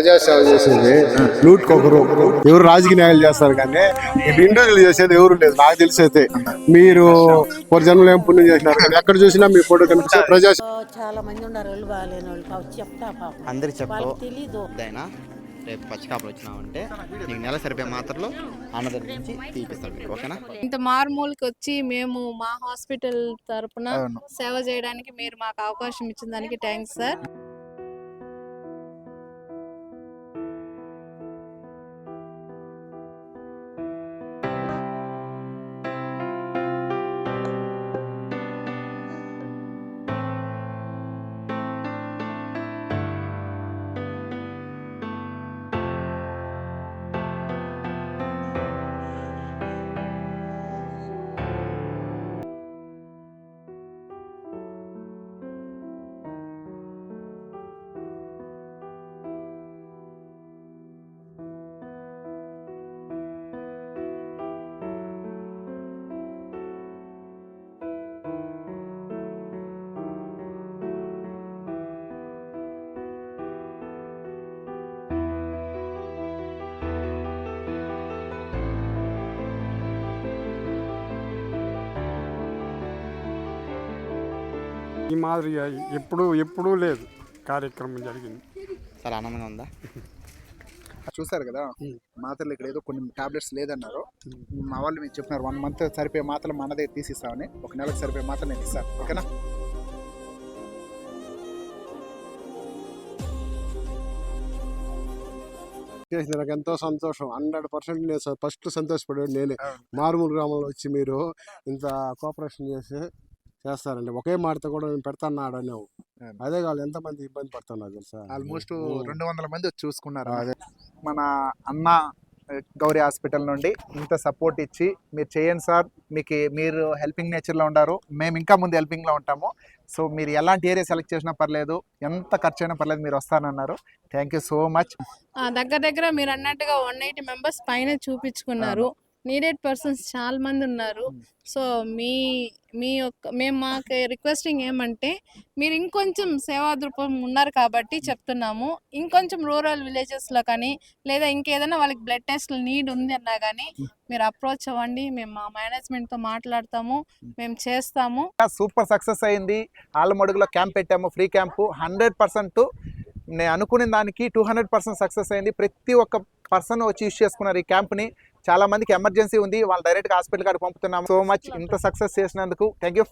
ప్రజాసేవ చేసేది నూటికొకరు. ఎవరు రాజకీయ న్యాయాలు చేస్తారు కానీ ఇండివిజువల్ చేసేది ఎవరు లేదు నాకు తెలిసి అయితే. మీరు ఒక జన్మలో ఏం పుణ్యం చేసినారు కానీ ఎక్కడ చూసినా మీ ఫోటో కనిపిస్తే ప్రజా చాలా మంది ఉన్నారు వాళ్ళు బాగాలేని వాళ్ళు కాబట్టి చెప్తా పాపం అందరికి చెప్పు వాళ్ళకి తెలీదు. అయినా రేపు పచ్చికాపులు వచ్చినామంటే నీకు నెల సరిపోయే మాత్రలు అన్నదాని నుంచి తీపిస్తాను మీకు, ఓకేనా? ఇంత మారుమూలకి వచ్చి మేము మా హాస్పిటల్ తరపున సేవ చేయడానికి మీరు మాకు అవకాశం ఇచ్చిన దానికి థ్యాంక్స్ సార్. ఈ మాదిరిగా ఎప్పుడూ లేదు కార్యక్రమం జరిగింది. చాలా ఆనందంగా ఉందా? చూసారు కదా, మాత్రలు ఇక్కడ ఏదో కొన్ని టాబ్లెట్స్ లేదన్నారు. మా వాళ్ళు మీకు చెప్పినారు 1 month సరిపోయే మాత్రలు మనదే తీసిస్తామని. 1 నెలకు సరిపోయే మాత్రలు నేను ఇస్తాను, ఓకేనా? చేసిన నాకు ఎంతో సంతోషం. 100% నేను ఫస్ట్ సంతోషపడేది నేనే. మారుమూల గ్రామంలో వచ్చి మీరు ఇంత కోఆపరేషన్ చేస్తారండి. ఒకే మాటతో కూడా నేను పెడతాన్నాడు అనేవు. అదే కాదు ఎంతమంది ఇబ్బంది పడుతున్నారు తెలుసా? ఆల్మోస్ట్ 200 మంది వచ్చి చూసుకున్నారు. మన అన్న గౌరీ హాస్పిటల్ నుండి ఇంత సపోర్ట్ ఇచ్చి మీరు చేయండి సార్, మీరు హెల్పింగ్ నేచర్లో ఉన్నారు, మేము ఇంకా ముందు హెల్పింగ్లో ఉంటాము. సో మీరు ఎలాంటి ఏరియా సెలెక్ట్ చేసినా పర్లేదు, ఎంత ఖర్చు అయినా పర్లేదు, మీరు వస్తానన్నారు. Thank you so much. దగ్గర మీరు అన్నట్టుగా 180 మెంబర్స్ పైన చూపించుకున్నారు. నీడెడ్ పర్సన్స్ చాలా మంది ఉన్నారు. సో మేము మాకు రిక్వెస్టింగ్ ఏమంటే మీరు ఇంకొంచెం సేవా దృక్పథం ఉన్నారు కాబట్టి చెప్తున్నాము. ఇంకొంచెం రూరల్ విలేజెస్లో కానీ లేదా ఇంకేదైనా వాళ్ళకి బ్లడ్ టెస్ట్లు నీడ్ ఉంది అన్నా కానీ మీరు అప్రోచ్ అవ్వండి. మేము మా మేనేజ్మెంట్తో మాట్లాడతాము, మేము చేస్తాము. సూపర్ సక్సెస్ అయింది. ఆలమడుగులో క్యాంప్ పెట్టాము, ఫ్రీ క్యాంపు. 100% నేను అనుకునే దానికి 200% సక్సెస్ అయింది. ప్రతి ఒక్క పర్సన్ వచ్చి యూజ్ చేసుకున్నారు ఈ క్యాంప్ని. చాలా మందికి ఎమర్జెన్సీ ఉంది, వాళ్ళు డైరెక్ట్గా హాస్పిటల్ కాడికి పంపుతున్నాము. సో మచ్ ఇంత సక్సెస్ చేసినందుకు థ్యాంక్ యూ.